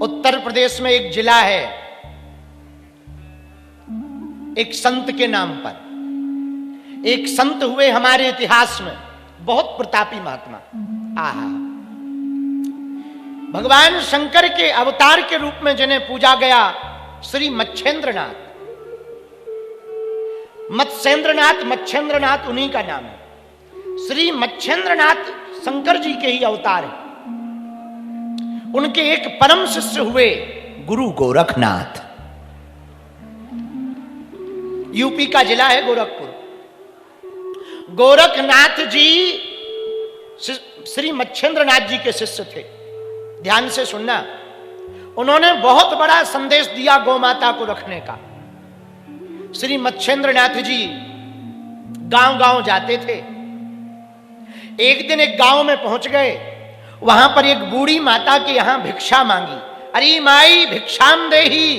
उत्तर प्रदेश में एक जिला है, एक संत के नाम पर। एक संत हुए हमारे इतिहास में, बहुत प्रतापी महात्मा। आहा, भगवान शंकर के अवतार के रूप में जिन्हें पूजा गया, श्री मच्छेंद्रनाथ। मच्छेंद्रनाथ उन्हीं का नाम है। श्री मच्छेंद्रनाथ शंकर जी के ही अवतार हैं। उनके एक परम शिष्य हुए गुरु गोरखनाथ। यूपी का जिला है गोरखपुर। गोरखनाथ जी श्री मच्छेंद्रनाथ जी के शिष्य थे। ध्यान से सुनना, उन्होंने बहुत बड़ा संदेश दिया गौ माता को रखने का। श्री मच्छेंद्रनाथ जी गांव गांव जाते थे। एक दिन एक गांव में पहुंच गए, वहां पर एक बूढ़ी माता के यहां भिक्षा मांगी। अरे माई भिक्षाम देही।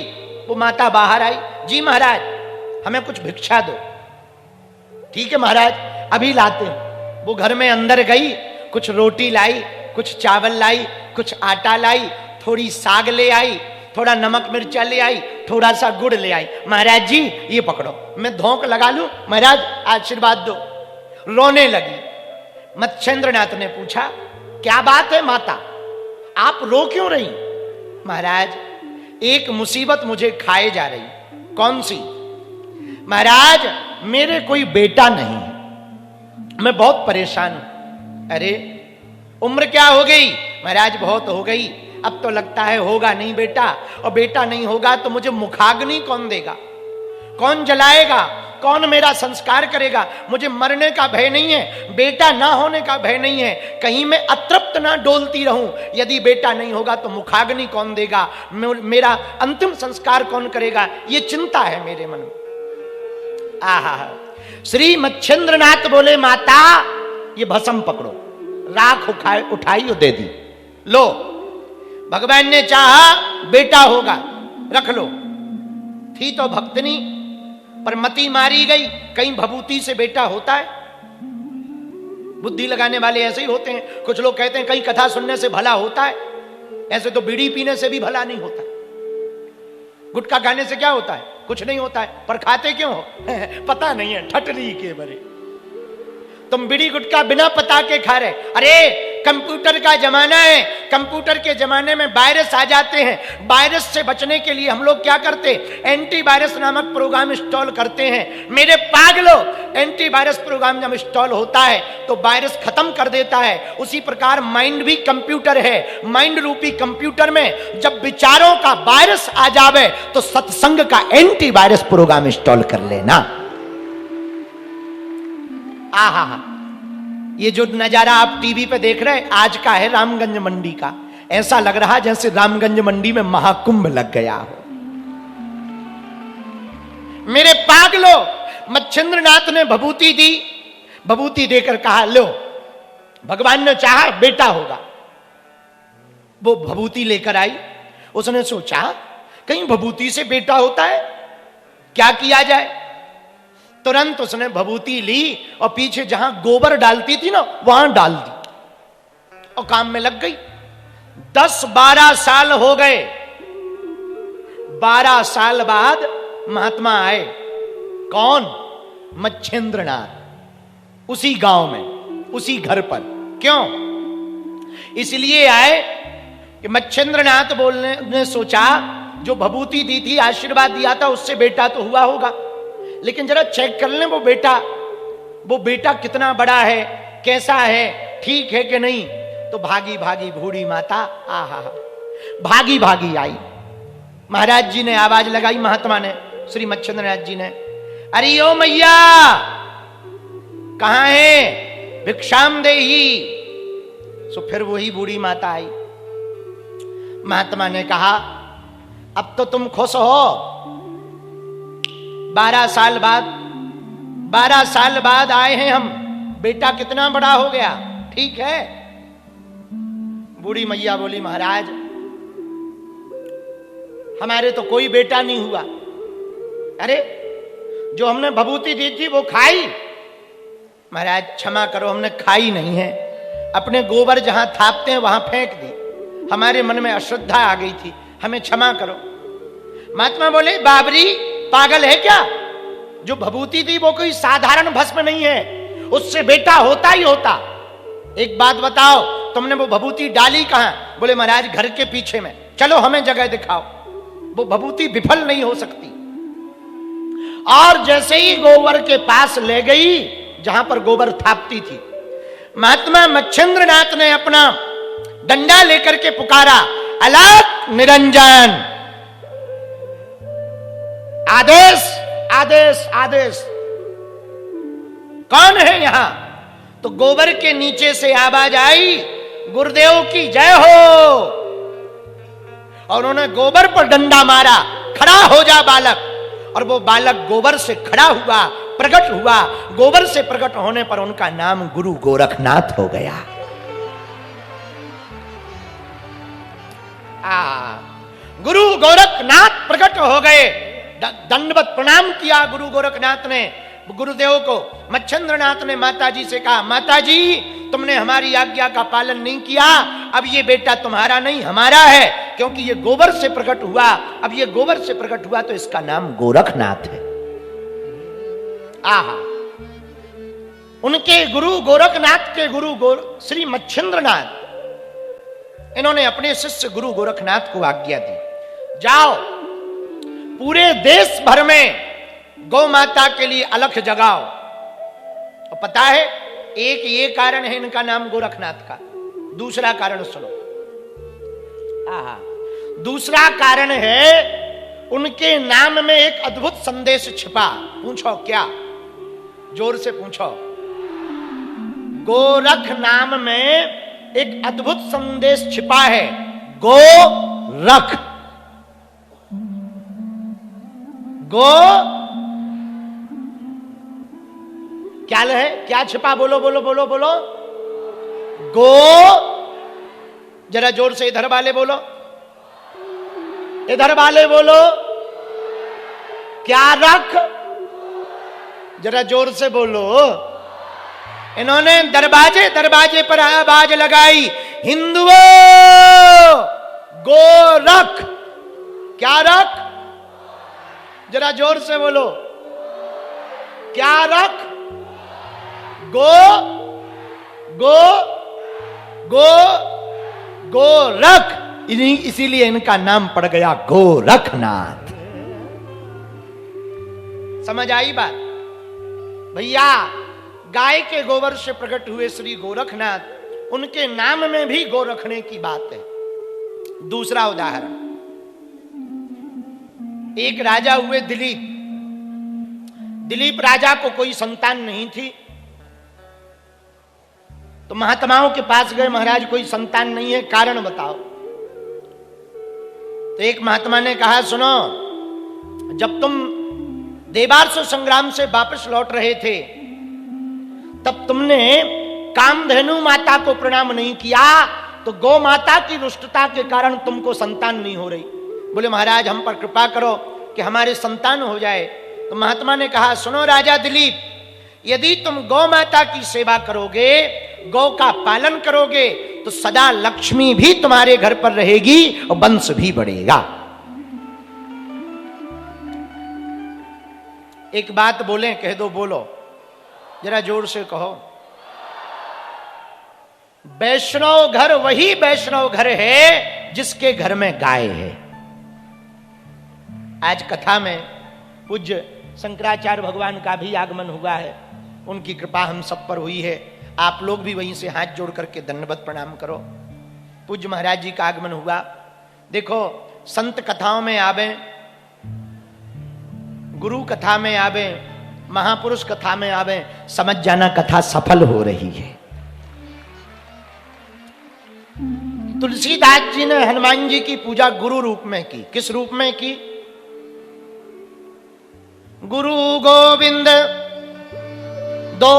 वो माता बाहर आई, जी महाराज हमें कुछ भिक्षा दो। ठीक है महाराज, अभी लाते हैं। वो घर में अंदर गई, कुछ रोटी लाई, कुछ चावल लाई, कुछ आटा लाई, थोड़ी साग ले आई, थोड़ा नमक मिर्चा ले आई, थोड़ा सा गुड़ ले आई। महाराज जी ये पकड़ो, मैं धोंक लगा लूं, महाराज आशीर्वाद दो। रोने लगी। मच्छेंद्रनाथ ने पूछा, क्या बात है माता, आप रो क्यों रही? महाराज एक मुसीबत मुझे खाए जा रही। कौन सी? महाराज मेरे कोई बेटा नहीं, मैं बहुत परेशान हूं। अरे उम्र क्या हो गई? महाराज बहुत हो गई, अब तो लगता है होगा नहीं बेटा, और बेटा नहीं होगा तो मुझे मुखाग्नि कौन देगा, कौन जलाएगा, कौन मेरा संस्कार करेगा? मुझे मरने का भय नहीं है, बेटा ना होने का भय नहीं है, कहीं मैं अतृप्त ना डोलती रहूं। यदि बेटा नहीं होगा तो मुखाग्नि कौन देगा, मेरा अंतिम संस्कार कौन करेगा, ये चिंता है मेरे मन में। आहा, श्री मच्छेंद्रनाथ बोले, माता ये भस्म पकड़ो, राख उठाई और दे दी। लो, भगवान ने चाहा बेटा होगा, रख लो। थी तो भक्तनी, पर मती मारी गई। कहीं भभूति से बेटा होता है? बुद्धि लगाने वाले ऐसे ही होते हैं। कुछ लोग कहते हैं कहीं कथा सुनने से भला होता है, ऐसे तो बीड़ी पीने से भी भला नहीं होता। गुटखा खाने से क्या होता है? कुछ नहीं होता है, पर खाते क्यों हो? पता नहीं है, ठटरी के बरे। तुम बीड़ी गुटखा बिना पता के खा रहे। अरे कंप्यूटर का जमाना है, कंप्यूटर के जमाने में वायरस आ जाते हैं। वायरस से बचने के लिए हम लोग क्या करते? एंटीवायरस नामक प्रोग्राम इंस्टॉल करते हैं। मेरे पागलों, एंटीवायरस प्रोग्राम जब इंस्टॉल होता है तो वायरस खत्म कर देता है। उसी प्रकार माइंड भी कंप्यूटर है। माइंड रूपी कंप्यूटर में जब विचारों का वायरस आ जावे तो सत्संग का एंटीवायरस प्रोग्राम इंस्टॉल कर लेना। आहा, ये जो नजारा आप टीवी पे देख रहे हैं आज का है रामगंज मंडी का। ऐसा लग रहा जैसे रामगंज मंडी में महाकुंभ लग गया हो। मेरे पागलों, मच्छेंद्रनाथ ने भभूति दी। भभूति देकर कहा, लो भगवान ने चाहा बेटा होगा। वो भभूति लेकर आई। उसने सोचा कहीं भभूति से बेटा होता है, क्या किया जाए। तुरंत उसने भभूति ली और पीछे जहां गोबर डालती थी ना वहां डाल दी और काम में लग गई। 10-12 साल हो गए। 12 साल बाद महात्मा आए। कौन? मच्छेंद्रनाथ। उसी गांव में, उसी घर पर। क्यों? इसलिए आए कि मच्छेंद्रनाथ ने सोचा जो भभूति दी थी, आशीर्वाद दिया था, उससे बेटा तो हुआ होगा, लेकिन जरा चेक कर लें वो बेटा कितना बड़ा है, कैसा है, ठीक है कि नहीं। तो भागी भागी बूढ़ी माता, आहा, भागी भागी आई। महाराज जी ने आवाज लगाई, महात्मा ने, श्री मच्छेंद्रनाथ जी ने, अरे ओ मैया कहां है, भिक्षाम देही। सो फिर वही बूढ़ी माता आई। महात्मा ने कहा, अब तो तुम खुश हो, 12 साल बाद आए हैं हम, बेटा कितना बड़ा हो गया, ठीक है। बूढ़ी मैया बोली, महाराज हमारे तो कोई बेटा नहीं हुआ। अरे जो हमने भभूति दी थी वो खाई? महाराज क्षमा करो, हमने खाई नहीं है, अपने गोबर जहां थापते हैं वहां फेंक दी। हमारे मन में अश्रद्धा आ गई थी, हमें क्षमा करो। महात्मा बोले, बाबरी पागल है क्या? जो भभूति थी वो कोई साधारण भस्म नहीं है, उससे बेटा होता ही होता। एक बात बताओ, तुमने वो भभूति डाली कहां? बोले महाराज घर के पीछे में। चलो हमें जगह दिखाओ। वो भभूति विफल नहीं हो सकती। और जैसे ही गोबर के पास ले गई जहां पर गोबर थापती थी, महात्मा मच्छिंद्रनाथ ने अपना डंडा लेकर के पुकारा, अलग निरंजन, आदेश आदेश आदेश। कौन है यहां? तो गोबर के नीचे से आवाज आई, गुरुदेव की जय हो। और उन्होंने गोबर पर डंडा मारा, खड़ा हो जा बालक। और वो बालक गोबर से खड़ा हुआ, प्रकट हुआ। गोबर से प्रकट होने पर उनका नाम गुरु गोरखनाथ हो गया। गुरु गोरखनाथ प्रकट हो गए। दंडवत प्रणाम किया गुरु गोरखनाथ ने गुरुदेव को। मच्छिंद्रनाथ ने माताजी से कहा, माताजी तुमने हमारी आज्ञा का पालन नहीं किया, अब ये बेटा तुम्हारा नहीं हमारा है, क्योंकि ये गोबर से प्रकट हुआ। अब ये गोबर से प्रकट हुआ तो इसका नाम गोरखनाथ है। आहा, उनके गुरु गोरखनाथ के गुरु श्री मच्छिंद्रनाथ, इन्होंने अपने शिष्य गुरु गोरखनाथ को आज्ञा दी, जाओ पूरे देश भर में गौ माता के लिए अलख जगाओ। और पता है, एक ये कारण है इनका नाम गोरखनाथ का। दूसरा कारण सुनो। आहा, दूसरा कारण है उनके नाम में एक अद्भुत संदेश छिपा। पूछो क्या? जोर से पूछो। गोरख नाम में एक अद्भुत संदेश छिपा है। गोरख, गो क्या है? क्या छिपा? बोलो बोलो बोलो बोलो। गो, जरा जोर से इधर वाले बोलो, इधर वाले बोलो। क्या रख? जरा जोर से बोलो। इन्होंने दरवाजे दरवाजे पर आवाज लगाई, हिंदुओं गो रख। क्या रख? जरा जोर से बोलो। क्या रख? गो गो गो गो रख। इसीलिए इनका नाम पड़ गया गोरखनाथ। समझ आई बात? भैया, गाय के गोबर से प्रकट हुए श्री गोरखनाथ, उनके नाम में भी गो रखने की बात है। दूसरा उदाहरण, एक राजा हुए दिलीप। दिलीप राजा को कोई संतान नहीं थी, तो महात्माओं के पास गए, महाराज कोई संतान नहीं है, कारण बताओ। तो एक महात्मा ने कहा, सुनो, जब तुम देवासुर संग्राम से वापस लौट रहे थे तब तुमने कामधेनु माता को प्रणाम नहीं किया, तो गौ माता की रुष्टता के कारण तुमको संतान नहीं हो रही। बोले महाराज हम पर कृपा करो कि हमारे संतान हो जाए। तो महात्मा ने कहा, सुनो राजा दिलीप, यदि तुम गौ माता की सेवा करोगे, गौ का पालन करोगे, तो सदा लक्ष्मी भी तुम्हारे घर पर रहेगी और वंश भी बढ़ेगा। एक बात बोले, कह दो, बोलो, जरा जोर से कहो। वैष्णव घर वही वैष्णव घर है जिसके घर में गाय है। आज कथा में पूज्य शंकराचार्य भगवान का भी आगमन हुआ है, उनकी कृपा हम सब पर हुई है। आप लोग भी वहीं से हाथ जोड़ करके दंडवत प्रणाम करो। पूज्य महाराज जी का आगमन हुआ। देखो, संत कथाओं में आवे, गुरु कथा में आवे, महापुरुष कथा में आवे, समझ जाना कथा सफल हो रही है। तुलसीदास जी ने हनुमान जी की पूजा गुरु रूप में की। किस रूप में की? गुरु गोविंद दो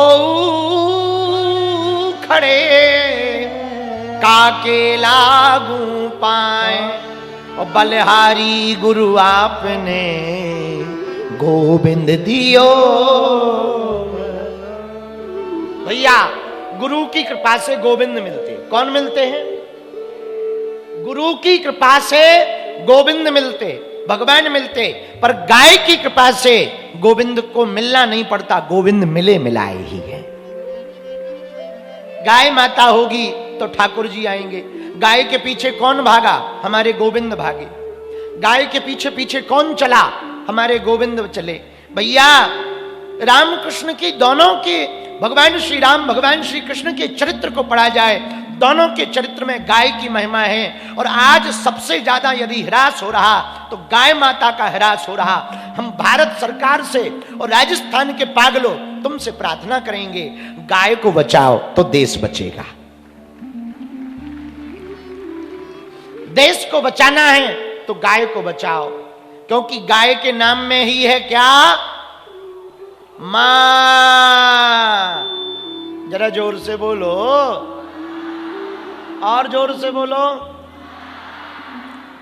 खड़े, काके लागू पाए, और बलिहारी गुरु आपने गोविंद दियो। भैया, गुरु की कृपा से गोविंद मिलते। कौन मिलते हैं? गुरु की कृपा से गोविंद मिलते, भगवान मिलते, पर गाय की कृपा से गोविंद को मिलना नहीं पड़ता, गोविंद मिले मिलाए ही है। गाय माता होगी तो ठाकुर जी आएंगे। गाय के पीछे कौन भागा? हमारे गोविंद भागे। गाय के पीछे पीछे कौन चला? हमारे गोविंद चले। भैया रामकृष्ण की दोनों के, भगवान श्री राम भगवान श्री कृष्ण के चरित्र को पढ़ा जाए, दोनों के चरित्र में गाय की महिमा है। और आज सबसे ज्यादा यदि ह्रास हो रहा तो गाय माता का ह्रास हो रहा। हम भारत सरकार से और राजस्थान के पागलों तुमसे प्रार्थना करेंगे, गाय को बचाओ तो देश बचेगा। देश को बचाना है तो गाय को बचाओ, क्योंकि गाय के नाम में ही है क्या? मां। जरा जोर से बोलो, और जोर से बोलो,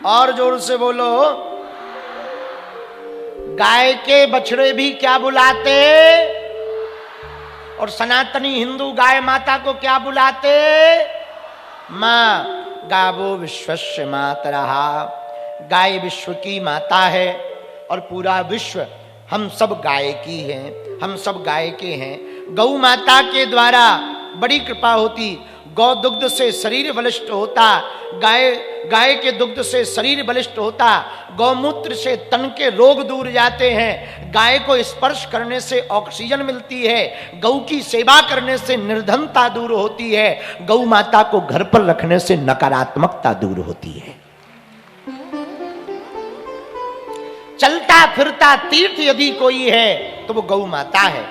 और जोर से बोलो। गाय के बछड़े भी क्या बुलाते? और सनातनी हिंदू गाय माता को क्या बुलाते? मां। गावो विश्वस्य मातरः, गाय विश्व की माता है और पूरा विश्व हम सब गाय की हैं, हम सब गाय के हैं। गौ माता के द्वारा बड़ी कृपा होती, गौ दुग्ध से शरीर बलिष्ठ होता, गाय के दुग्ध से शरीर बलिष्ठ होता, गौमूत्र से तन के रोग दूर जाते हैं, गाय को स्पर्श करने से ऑक्सीजन मिलती है, गौ की सेवा करने से निर्धनता दूर होती है, गौ माता को घर पर रखने से नकारात्मकता दूर होती है। चलता फिरता तीर्थ यदि कोई है तो वो गौ माता है।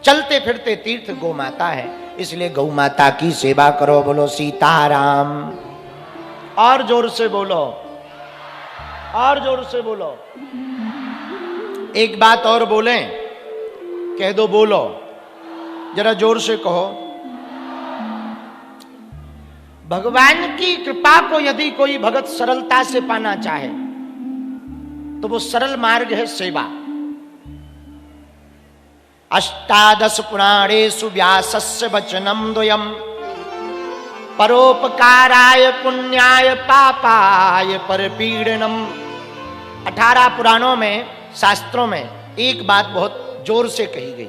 चलते फिरते तीर्थ गौ माता है, इसलिए गौ माता की सेवा करो। बोलो सीताराम। और जोर से बोलो, और जोर से बोलो। एक बात और बोलें, कह दो बोलो, जरा जोर से कहो। भगवान की कृपा को यदि कोई भगत सरलता से पाना चाहे तो वो सरल मार्ग है सेवा। अष्टादश पुराणेषु व्यासस्य वचनं द्वयम् परोपकाराय पुण्याय पापाय परपीडनम्। 18 पुराणों में, शास्त्रों में एक बात बहुत जोर से कही गई,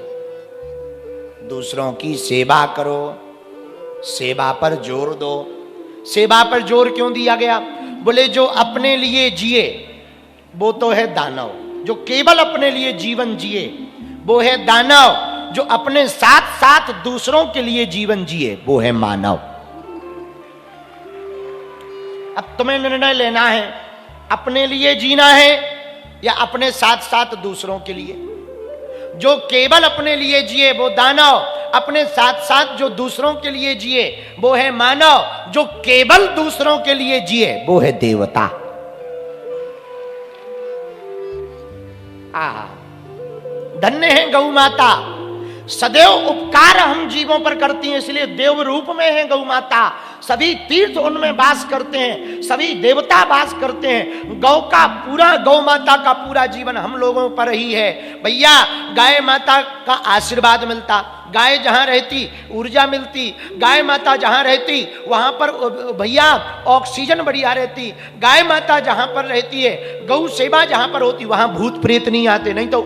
दूसरों की सेवा करो, सेवा पर जोर दो। सेवा पर जोर क्यों दिया गया? बोले जो अपने लिए जिए वो तो है दानव, जो केवल अपने लिए जीवन जिए वो है दानव, जो अपने साथ साथ दूसरों के लिए जीवन जिए वो है मानव। अब तुम्हें निर्णय लेना है, अपने लिए जीना है या अपने साथ साथ दूसरों के लिए। जो केवल अपने लिए जिए वो दानव, अपने साथ साथ जो दूसरों के लिए जिए वो है मानव, जो केवल दूसरों के लिए जिए वो है देवता। धन्य है गौ माता, सदैव उपकार हम जीवों पर करती हैं, इसलिए देव रूप में है गौ माता। सभी तीर्थ उनमें वास करते हैं, सभी देवता वास करते हैं। गौ माता का पूरा जीवन हम लोगों पर ही है। भैया गाय माता का आशीर्वाद मिलता, गाय जहां रहती ऊर्जा मिलती, गाय माता जहां रहती वहां पर भैया ऑक्सीजन बढ़िया रहती, गाय माता जहां पर रहती है, गौ सेवा जहां पर होती वहां भूत प्रेत नहीं आते, नहीं तो